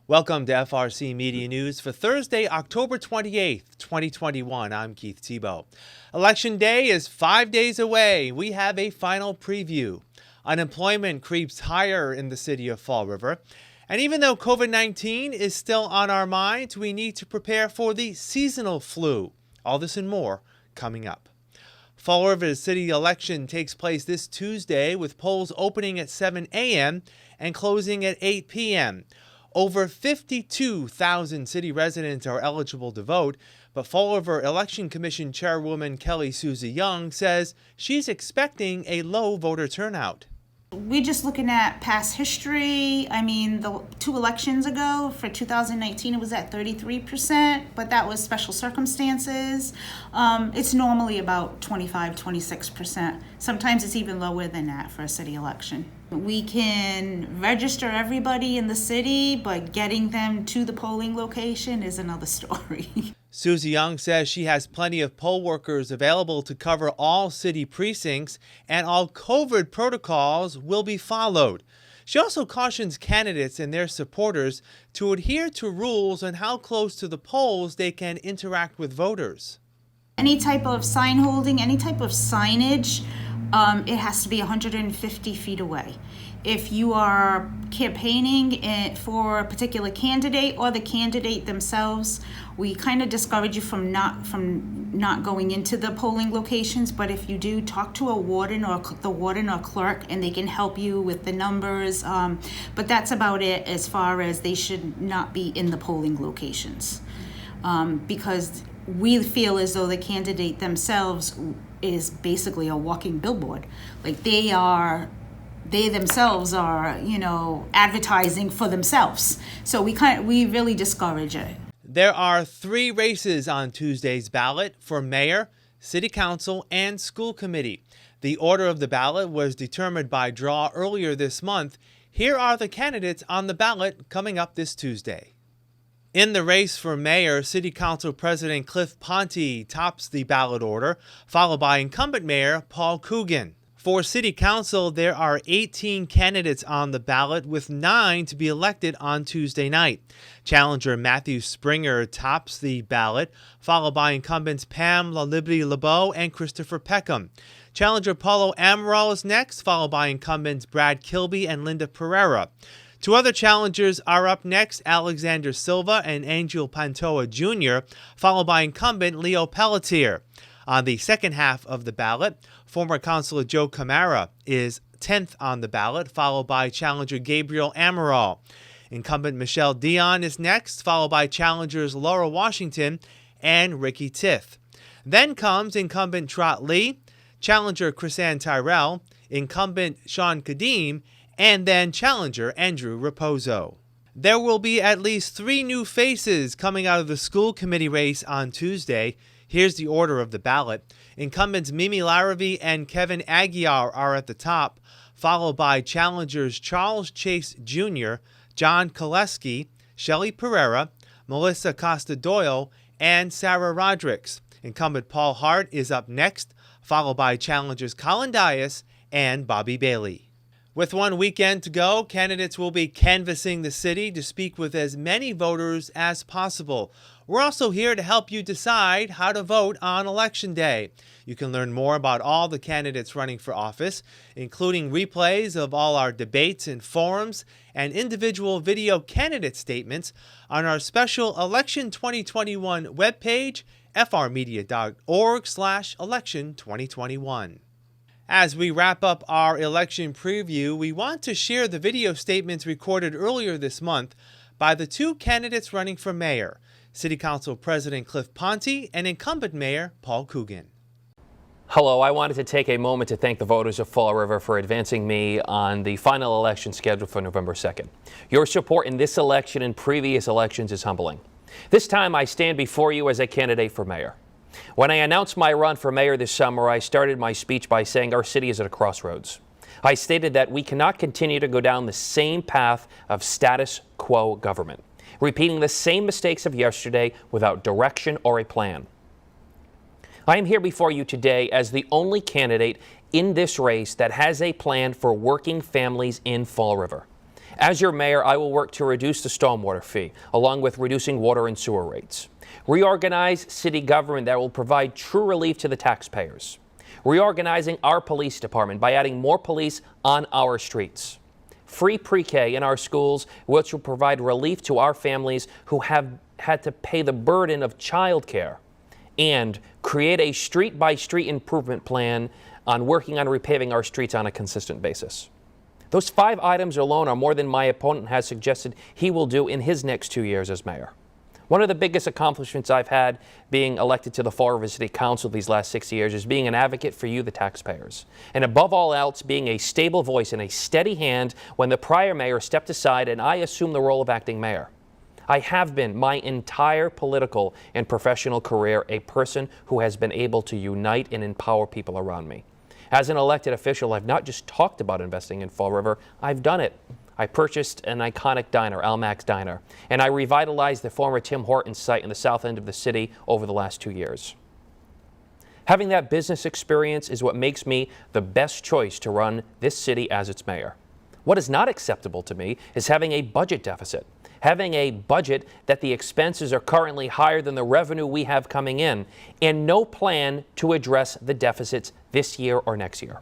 Welcome to FRC Media News for Thursday, October 28th, 2021. I'm Keith Tebow. Election Day is 5 days away. We have a final preview. Unemployment creeps higher in the city of Fall River. And even though COVID-19 is still on our minds, we need to prepare for the seasonal flu. All this and more coming up. Fall River's city election takes place this Tuesday with polls opening at 7 a.m. and closing at 8 p.m. Over 52,000 city residents are eligible to vote, but Fall River Election Commission Chairwoman Kelly Susie Young says she's expecting a low voter turnout. We're just looking at past history. I mean, the two elections ago for 2019, it was at 33%, but that was special circumstances. It's normally about 25-26%. Sometimes it's even lower than that for a city election. We can register everybody in the city, but getting them to the polling location is another story. Susie Young says she has plenty of poll workers available to cover all city precincts, and all COVID protocols will be followed. She also cautions candidates and their supporters to adhere to rules on how close to the polls they can interact with voters. Any type of sign holding, any type of signage, it has to be 150 feet away. If you are campaigning for a particular candidate or the candidate themselves, we kind of discourage you from not going into the polling locations. But if you do, talk to a warden or the warden or clerk, and they can help you with the numbers. But that's about it as far as they should not be in the polling locations, because we feel as though the candidate themselves is basically a walking billboard. Like they themselves are, advertising for themselves. So we really discourage it. There are 3 races on Tuesday's ballot for mayor, city council, and school committee. The order of the ballot was determined by draw earlier this month. Here are the candidates on the ballot coming up this Tuesday. In the race for mayor, City Council President Cliff Ponte tops the ballot order, followed by incumbent mayor Paul Coogan. For City Council, there are 18 candidates on the ballot, with 9 to be elected on Tuesday night. Challenger Matthew Springer tops the ballot, followed by incumbents Pam LaLibby-LeBeau and Christopher Peckham. Challenger Paulo Amaral is next, followed by incumbents Brad Kilby and Linda Pereira. 2 other challengers are up next, Alexander Silva and Angel Pantoa Jr., followed by incumbent Leo Pelletier. On the second half of the ballot, former Councilor Joe Camara is 10th on the ballot, followed by challenger Gabriel Amaral. Incumbent Michelle Dion is next, followed by challengers Laura Washington and Ricky Tith. Then comes incumbent Trot Lee, challenger Chrisanne Tyrell, incumbent Sean Kadim, and then challenger Andrew Raposo. There will be at least 3 new faces coming out of the school committee race on Tuesday. Here's the order of the ballot. Incumbents Mimi Larrabee and Kevin Aguiar are at the top, followed by challengers Charles Chase Jr., John Koleski, Shelley Pereira, Melissa Costa-Doyle, and Sarah Rodrigues. Incumbent Paul Hart is up next, followed by challengers Colin Dias and Bobby Bailey. With 1 weekend to go, candidates will be canvassing the city to speak with as many voters as possible. We're also here to help you decide how to vote on Election Day. You can learn more about all the candidates running for office, including replays of all our debates and forums and individual video candidate statements on our special Election 2021 webpage, frmedia.org/election2021. As we wrap up our election preview, we want to share the video statements recorded earlier this month by the 2 candidates running for mayor, City Council President Cliff Ponte and incumbent Mayor Paul Coogan. Hello, I wanted to take a moment to thank the voters of Fall River for advancing me on the final election scheduled for November 2nd. Your support in this election and previous elections is humbling. This time I stand before you as a candidate for mayor. When I announced my run for mayor this summer, I started my speech by saying our city is at a crossroads. I stated that we cannot continue to go down the same path of status quo government, repeating the same mistakes of yesterday without direction or a plan. I am here before you today as the only candidate in this race that has a plan for working families in Fall River. As your mayor, I will work to reduce the stormwater fee, along with reducing water and sewer rates. Reorganize city government that will provide true relief to the taxpayers. Reorganizing our police department by adding more police on our streets. Free pre-K in our schools, which will provide relief to our families who have had to pay the burden of childcare. And create a street-by-street improvement plan on working on repaving our streets on a consistent basis. Those 5 items alone are more than my opponent has suggested he will do in his next 2 years as mayor. One of the biggest accomplishments I've had being elected to the Fall River City Council these last 6 years is being an advocate for you, the taxpayers. And above all else, being a stable voice and a steady hand when the prior mayor stepped aside and I assumed the role of acting mayor. I have been my entire political and professional career a person who has been able to unite and empower people around me. As an elected official, I've not just talked about investing in Fall River, I've done it. I purchased an iconic diner, Almac's Diner, and I revitalized the former Tim Hortons site in the south end of the city over the last 2 years. Having that business experience is what makes me the best choice to run this city as its mayor. What is not acceptable to me is having a budget deficit. Having a budget that the expenses are currently higher than the revenue we have coming in, and no plan to address the deficits this year or next year.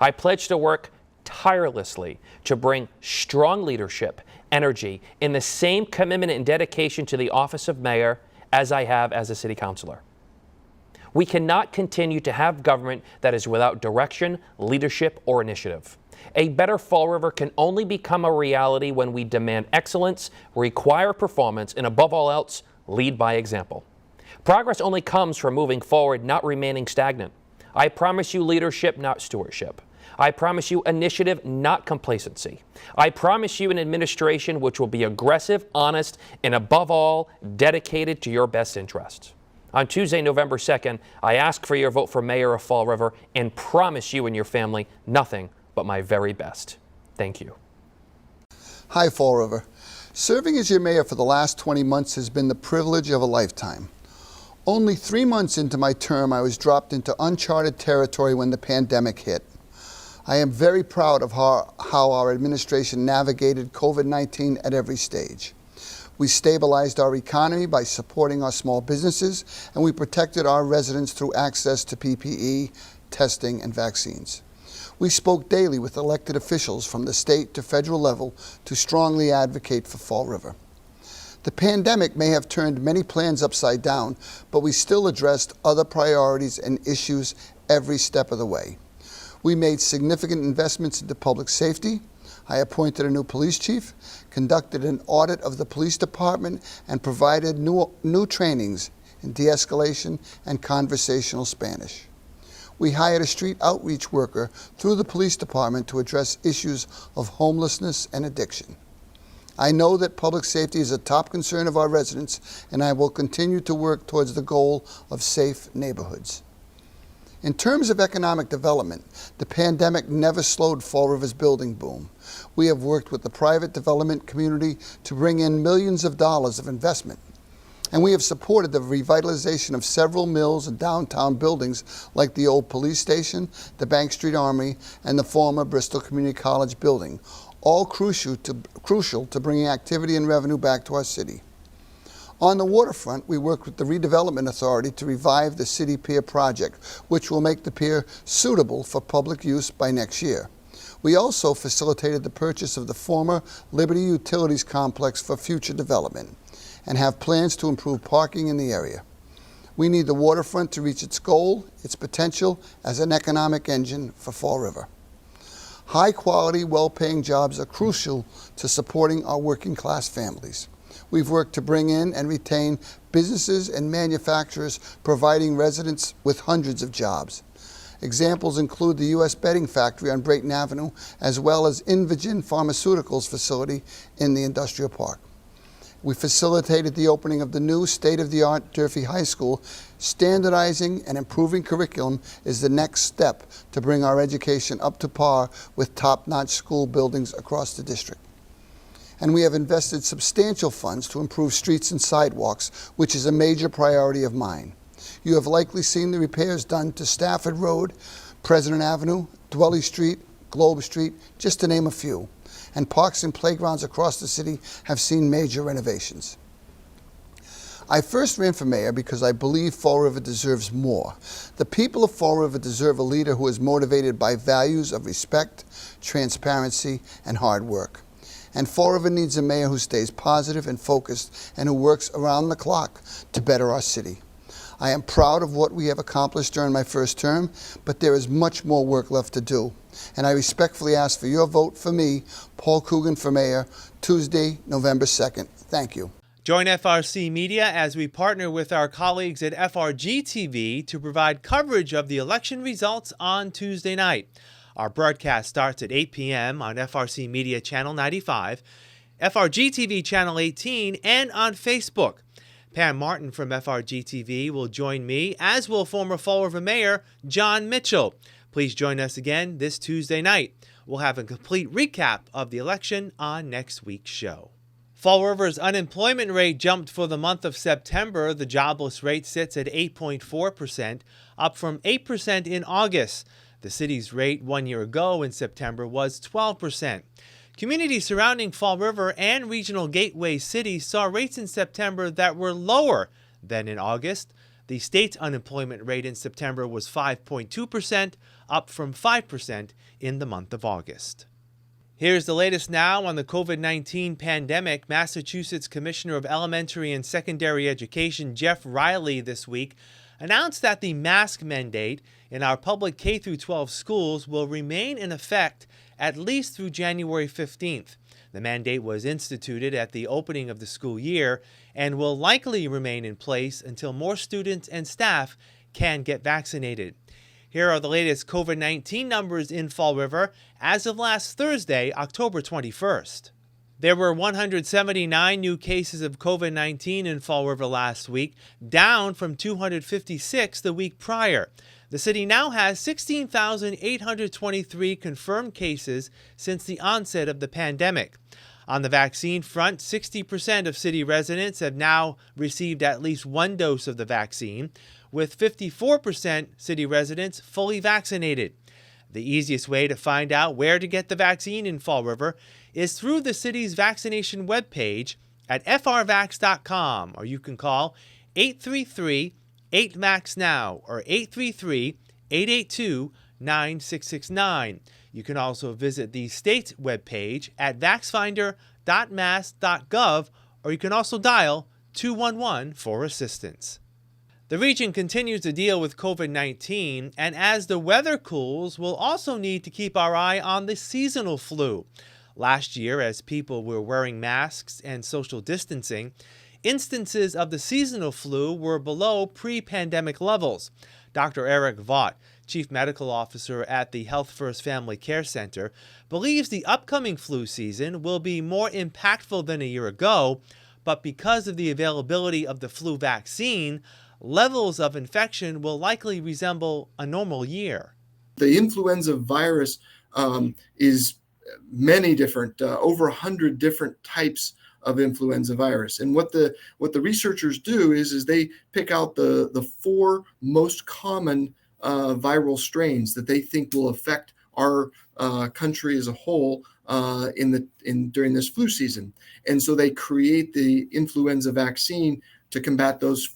I pledge to work tirelessly to bring strong leadership, energy, and the same commitment and dedication to the office of mayor as I have as a city councilor. We cannot continue to have government that is without direction, leadership, or initiative. A better Fall River can only become a reality when we demand excellence, require performance, and above all else, lead by example. Progress only comes from moving forward, not remaining stagnant. I promise you leadership, not stewardship. I promise you initiative, not complacency. I promise you an administration which will be aggressive, honest, and above all, dedicated to your best interests. On Tuesday, November 2nd, I ask for your vote for Mayor of Fall River and promise you and your family nothing but my very best. Thank you. Hi, Fall River. Serving as your mayor for the last 20 months has been the privilege of a lifetime. Only 3 months into my term, I was dropped into uncharted territory when the pandemic hit. I am very proud of how our administration navigated COVID-19 at every stage. We stabilized our economy by supporting our small businesses, and we protected our residents through access to PPE, testing, and vaccines. We spoke daily with elected officials from the state to federal level to strongly advocate for Fall River. The pandemic may have turned many plans upside down, but we still addressed other priorities and issues every step of the way. We made significant investments into public safety. I appointed a new police chief, conducted an audit of the police department, and provided new trainings in de-escalation and conversational Spanish. We hired a street outreach worker through the police department to address issues of homelessness and addiction. I know that public safety is a top concern of our residents, and I will continue to work towards the goal of safe neighborhoods. In terms of economic development, the pandemic never slowed Fall River's building boom. We have worked with the private development community to bring in millions of dollars of investment. And we have supported the revitalization of several mills and downtown buildings like the old police station, the Bank Street Armory, and the former Bristol Community College building, all crucial to bringing activity and revenue back to our city. On the waterfront, we worked with the Redevelopment Authority to revive the City Pier project, which will make the pier suitable for public use by next year. We also facilitated the purchase of the former Liberty Utilities complex for future development and have plans to improve parking in the area. We need the waterfront to reach its goal, its potential as an economic engine for Fall River. High-quality, well-paying jobs are crucial to supporting our working-class families. We've worked to bring in and retain businesses and manufacturers, providing residents with hundreds of jobs. Examples include the U.S. bedding factory on Brayton Avenue, as well as Invigen Pharmaceuticals facility in the industrial park. We facilitated the opening of the new state-of-the-art Durfee High School. Standardizing and improving curriculum is the next step to bring our education up to par with top-notch school buildings across the district. And we have invested substantial funds to improve streets and sidewalks, which is a major priority of mine. You have likely seen the repairs done to Stafford Road, President Avenue, Dwelly Street, Globe Street, just to name a few. and parks and playgrounds across the city have seen major renovations. I first ran for mayor because I believe Fall River deserves more. The people of Fall River deserve a leader who is motivated by values of respect, transparency, and hard work. And Fall River needs a mayor who stays positive and focused and who works around the clock to better our city. I am proud of what we have accomplished during my first term, but there is much more work left to do. And I respectfully ask for your vote for me, Paul Coogan, for mayor, Tuesday, November 2nd. Thank you. Join FRC Media as we partner with our colleagues at FRG TV to provide coverage of the election results on Tuesday night. Our broadcast starts at 8 p.m. on FRC Media Channel 95, FRG TV Channel 18, and on Facebook. Pam Martin from FRG TV will join me, as will former Fall River Mayor John Mitchell. Please join us again this Tuesday night. We'll have a complete recap of the election on next week's show. Fall River's unemployment rate jumped for the month of September. The jobless rate sits at 8.4%, up from 8% in August. The city's rate 1 year ago in September was 12%. Communities surrounding Fall River and regional gateway cities saw rates in September that were lower than in August. The state's unemployment rate in September was 5.2%, up from 5% in the month of August. Here's the latest now on the COVID-19 pandemic. Massachusetts Commissioner of Elementary and Secondary Education Jeff Riley this week announced that the mask mandate in our public K-12 schools will remain in effect at least through January 15th. The mandate was instituted at the opening of the school year and will likely remain in place until more students and staff can get vaccinated. Here are the latest COVID-19 numbers in Fall River as of last Thursday, October 21st. There were 179 new cases of COVID-19 in Fall River last week, down from 256 the week prior. The city now has 16,823 confirmed cases since the onset of the pandemic. On the vaccine front, 60% of city residents have now received at least one dose of the vaccine, with 54% city residents fully vaccinated. The easiest way to find out where to get the vaccine in Fall River is through the city's vaccination webpage at frvax.com, or you can call 833-8MAX-NOW or 833-882-9669. You can also visit the state's webpage at vaxfinder.mass.gov, or you can also dial 211 for assistance. The region continues to deal with COVID-19, and as the weather cools, we'll also need to keep our eye on the seasonal flu. Last year, as people were wearing masks and social distancing, instances of the seasonal flu were below pre-pandemic levels. Dr. Eric Vaught, Chief Medical Officer at the Health First Family Care Center, believes the upcoming flu season will be more impactful than a year ago, but because of the availability of the flu vaccine, levels of infection will likely resemble a normal year. The influenza virus is many different, over 100 different types of influenza virus. And what the researchers do is they pick out the four most common viral strains that they think will affect our country as a whole during this flu season. And so they create the influenza vaccine to combat those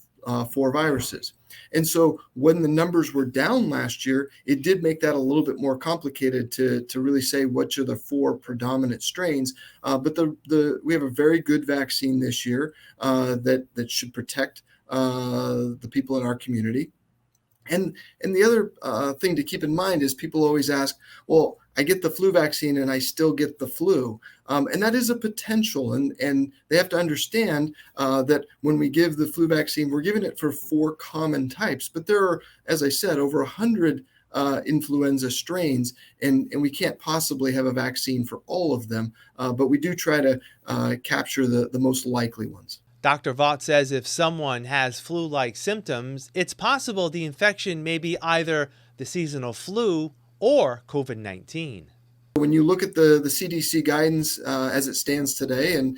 four viruses. And so when the numbers were down last year, it did make that a little bit more complicated to really say which are the four predominant strains. But we have a very good vaccine this year that should protect the people in our community. And the other thing to keep in mind is people always ask, well, I get the flu vaccine and I still get the flu. And that is a potential. And they have to understand that when we give the flu vaccine, we're giving it for four common types. But there are, as I said, over 100 influenza strains, and we can't possibly have a vaccine for all of them. But we do try to capture the most likely ones. Dr. Vaught says if someone has flu-like symptoms, it's possible the infection may be either the seasonal flu or COVID-19. When you look at the CDC guidance as it stands today, and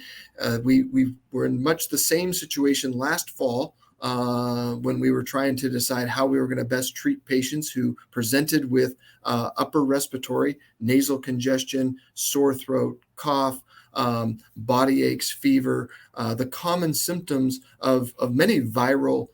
we were in much the same situation last fall when we were trying to decide how we were going to best treat patients who presented with upper respiratory, nasal congestion, sore throat, cough, body aches, fever, the common symptoms of many viral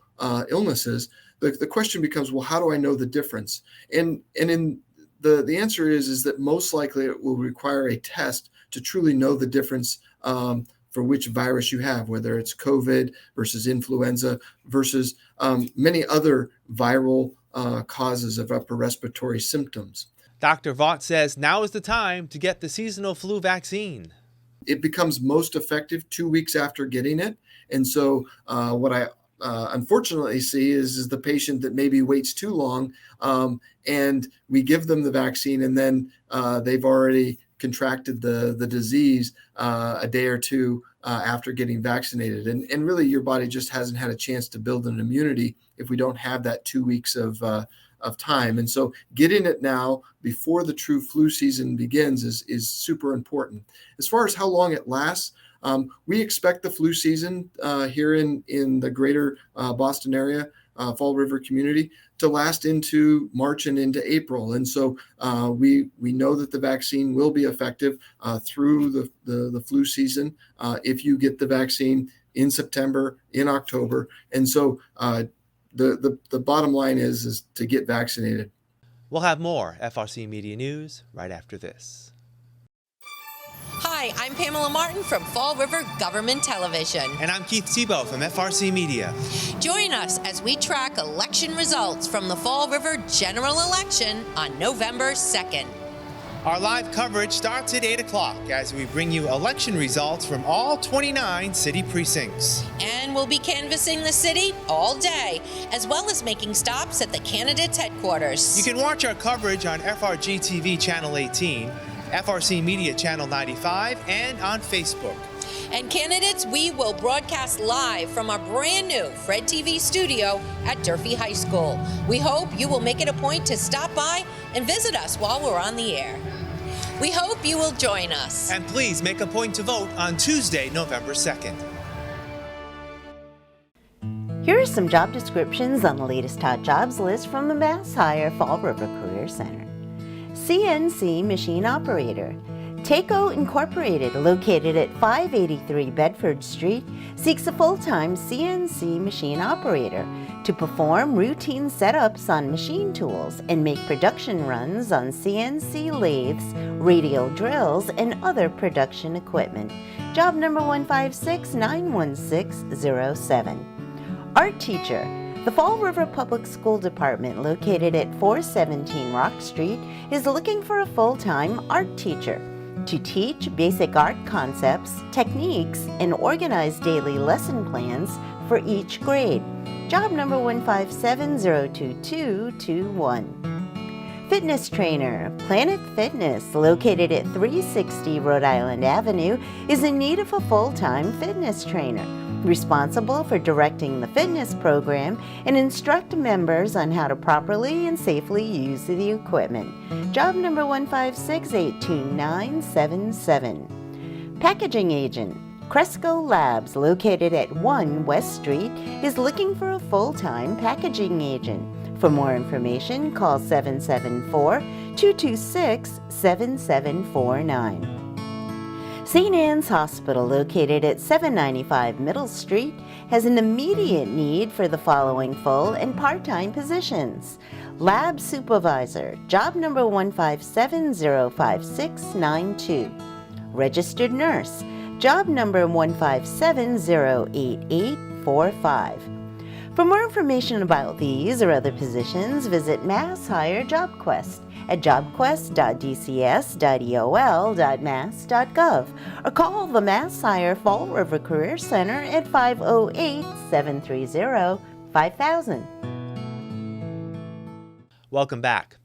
illnesses. The question becomes, well, how do I know the difference? And in the answer is that most likely it will require a test to truly know the difference for which virus you have, whether it's COVID versus influenza versus many other viral causes of upper respiratory symptoms. Dr. Vaught says now is the time to get the seasonal flu vaccine. It becomes most effective 2 weeks after getting it. And so what I unfortunately see is the patient that maybe waits too long, and we give them the vaccine and then they've already contracted the disease a day or two after getting vaccinated. And really your body just hasn't had a chance to build an immunity if we don't have that 2 weeks of time. And so getting it now before the true flu season begins is super important. As far as how long it lasts, we expect the flu season here in the greater Boston area, Fall River community, to last into March and into April. And so we know that the vaccine will be effective through the flu season if you get the vaccine in September, in October. And so the bottom line is to get vaccinated. We'll have more FRC Media News right after this. Hi, I'm Pamela Martin from Fall River Government Television. And I'm Keith Tebow from FRC Media. Join us as we track election results from the Fall River general election on November 2nd. Our live coverage starts at 8 o'clock as we bring you election results from all 29 city precincts. And we'll be canvassing the city all day, as well as making stops at the candidates' headquarters. You can watch our coverage on FRG TV Channel 18, FRC Media Channel 95, and on Facebook. And candidates, we will broadcast live from our brand new Fred TV studio at Durfee High School. We hope you will make it a point to stop by and visit us while we're on the air. We hope you will join us. And please make a point to vote on Tuesday, November 2nd. Here are some job descriptions on the latest hot jobs list from the Mass Hire Fall River Career Center. CNC Machine Operator. Taco Incorporated, located at 583 Bedford Street, seeks a full-time CNC machine operator to perform routine setups on machine tools and make production runs on CNC lathes, radial drills, and other production equipment. Job number 156-91607. Art teacher. The Fall River Public School Department, located at 417 Rock Street, is looking for a full-time art teacher to teach basic art concepts, techniques, and organize daily lesson plans for each grade. Job number 157-02221. Fitness trainer. Planet Fitness, located at 360 Rhode Island Avenue, is in need of a full-time fitness trainer, responsible for directing the fitness program and instruct members on how to properly and safely use the equipment. Job number 156-82977. Packaging agent. Cresco Labs, located at 1 West Street, is looking for a full-time packaging agent. For more information, call 774-226-7749. St. Anne's Hospital, located at 795 Middle Street, has an immediate need for the following full and part-time positions. Lab Supervisor, job number 157-05692. Registered Nurse, job number 157-08845. For more information about these or other positions, visit Mass Hire JobQuest at jobquest.dcs.eol.mass.gov or call the Mass Hire Fall River Career Center at 508-730-5000. Welcome back.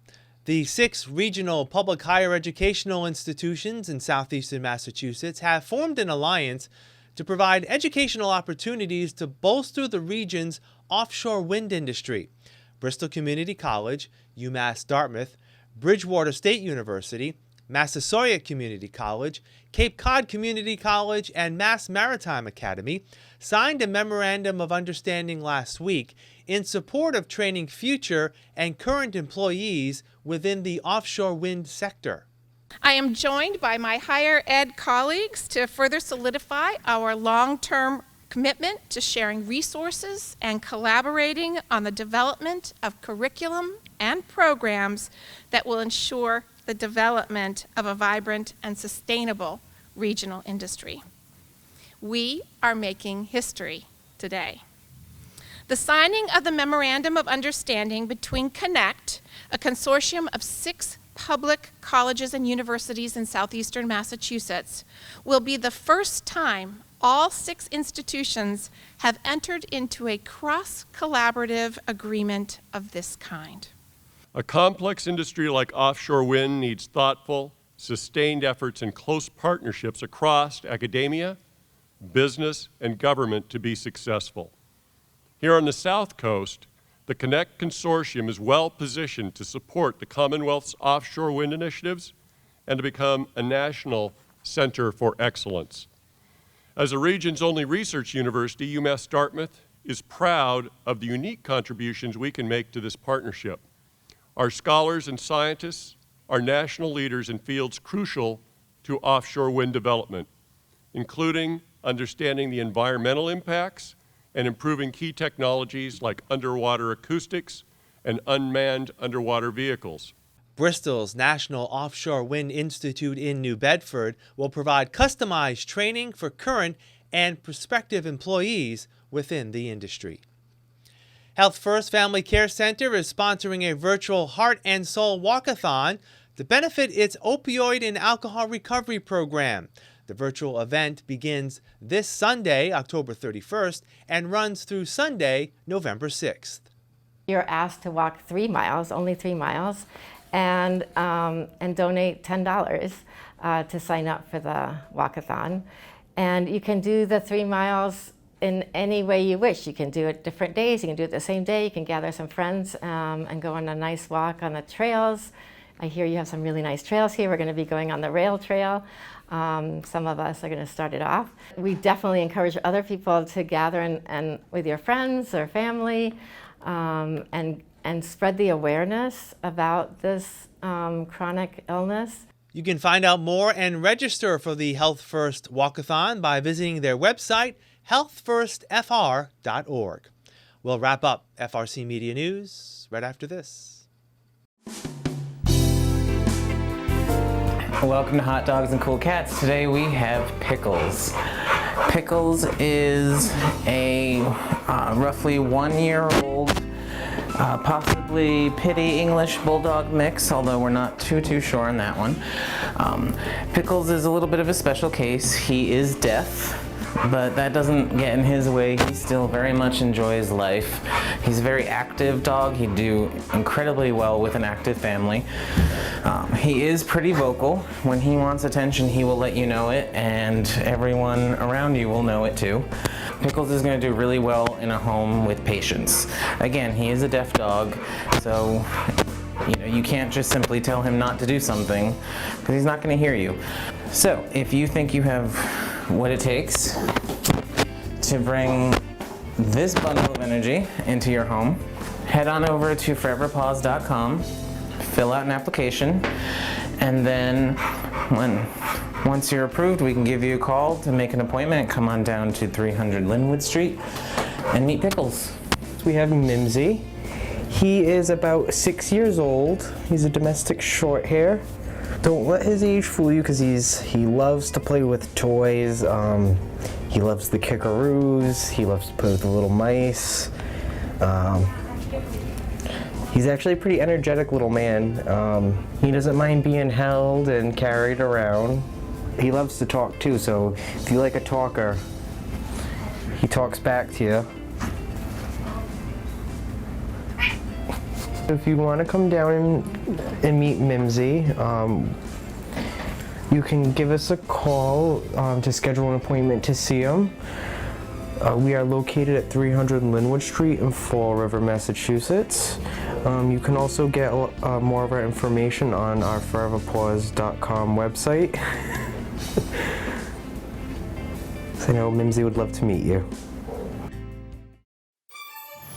The 6 regional public higher educational institutions in southeastern Massachusetts have formed an alliance to provide educational opportunities to bolster the region's offshore wind industry. Bristol Community College, UMass Dartmouth, Bridgewater State University, Massasoit Community College, Cape Cod Community College, and Mass Maritime Academy signed a Memorandum of Understanding last week in support of training future and current employees within the offshore wind sector. I am joined by my higher ed colleagues to further solidify our long-term commitment to sharing resources and collaborating on the development of curriculum and programs that will ensure the development of a vibrant and sustainable regional industry. We are making history today. The signing of the Memorandum of Understanding between CONNECT, a consortium of 6 public colleges and universities in southeastern Massachusetts, will be the first time all 6 institutions have entered into a cross-collaborative agreement of this kind. A complex industry like offshore wind needs thoughtful, sustained efforts and close partnerships across academia, business, and government to be successful. Here on the South Coast, the CONNECT Consortium is well positioned to support the Commonwealth's offshore wind initiatives and to become a national center for excellence. As the region's only research university, UMass Dartmouth is proud of the unique contributions we can make to this partnership. Our scholars and scientists are national leaders in fields crucial to offshore wind development, including understanding the environmental impacts and improving key technologies like underwater acoustics and unmanned underwater vehicles. Bristol's National Offshore Wind Institute in New Bedford will provide customized training for current and prospective employees within the industry. Health First Family Care Center is sponsoring a virtual Heart and Soul Walkathon to benefit its opioid and alcohol recovery program. The virtual event begins this Sunday, October 31st, and runs through Sunday, November 6th. You're asked to walk 3 miles, only 3 miles, and donate $10 to sign up for the walkathon. And you can do the 3 miles in any way you wish. You can do it different days. You can do it the same day. You can gather some friends and go on a nice walk on the trails. I hear you have some really nice trails here. We're going to be going on the rail trail. Some of us are going to start it off. We definitely encourage other people to gather and with your friends or family and spread the awareness about this chronic illness. You can find out more and register for the Health First Walkathon by visiting their website, healthfirstfr.org. We'll wrap up FRC Media News right after this. Welcome to Hot Dogs and Cool Cats. Today we have Pickles. Pickles is a roughly 1-year-old, possibly Pitty English Bulldog mix, although we're not too sure on that one. Pickles is a little bit of a special case. He is deaf, but that doesn't get in his way. He still very much enjoys life. He's a very active dog. He'd do incredibly well with an active family. He is pretty vocal. When he wants attention, he will let you know it, and everyone around you will know it too. Pickles is going to do really well in a home with patients. Again, he is a deaf dog, so you can't just simply tell him not to do something because he's not going to hear you. So if you think you have what it takes to bring this bundle of energy into your home, head on over to foreverpaws.com, fill out an application, and then once you're approved, we can give you a call to make an appointment. Come on down to 300 Linwood Street and meet Pickles. We have Mimsy. He is about 6 years old. He's a domestic short hair. Don't let his age fool you because he loves to play with toys. He loves the kickaroos. He loves to play with the little mice. He's actually a pretty energetic little man. He doesn't mind being held and carried around. He loves to talk too, so if you like a talker, he talks back to you. If you want to come down and meet Mimsy, you can give us a call to schedule an appointment to see him. We are located at 300 Linwood Street in Fall River, Massachusetts. You can also get more of our information on our foreverpause.com website. So I know Mimsy would love to meet you.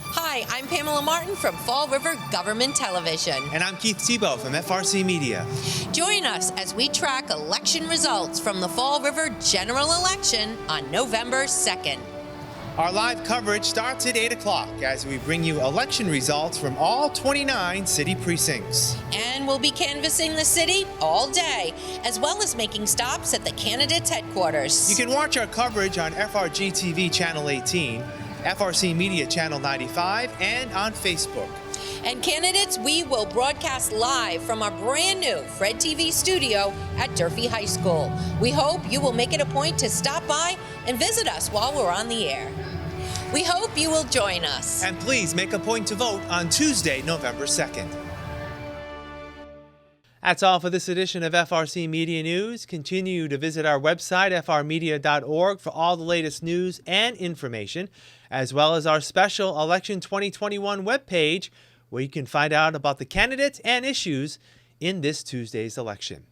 Hi, I'm Pamela Martin from Fall River Government Television. And I'm Keith Tebow from FRC Media. Join us as we track election results from the Fall River general election on November 2nd. Our live coverage starts at 8 o'clock as we bring you election results from all 29 city precincts. And we'll be canvassing the city all day, as well as making stops at the candidates' headquarters. You can watch our coverage on FRG TV Channel 18, FRC Media Channel 95, and on Facebook. And candidates, we will broadcast live from our brand new Fred TV studio at Durfee High School. We hope you will make it a point to stop by and visit us while we're on the air. We hope you will join us. And please make a point to vote on Tuesday, November 2nd. That's all for this edition of FRC Media News. Continue to visit our website, frmedia.org, for all the latest news and information, as well as our special Election 2021 webpage, where you can find out about the candidates and issues in this Tuesday's election.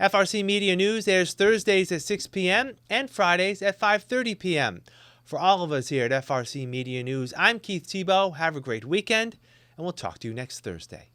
FRC Media News airs Thursdays at 6 p.m. and Fridays at 5:30 p.m. For all of us here at FRC Media News, I'm Keith Tebow. Have a great weekend, and we'll talk to you next Thursday.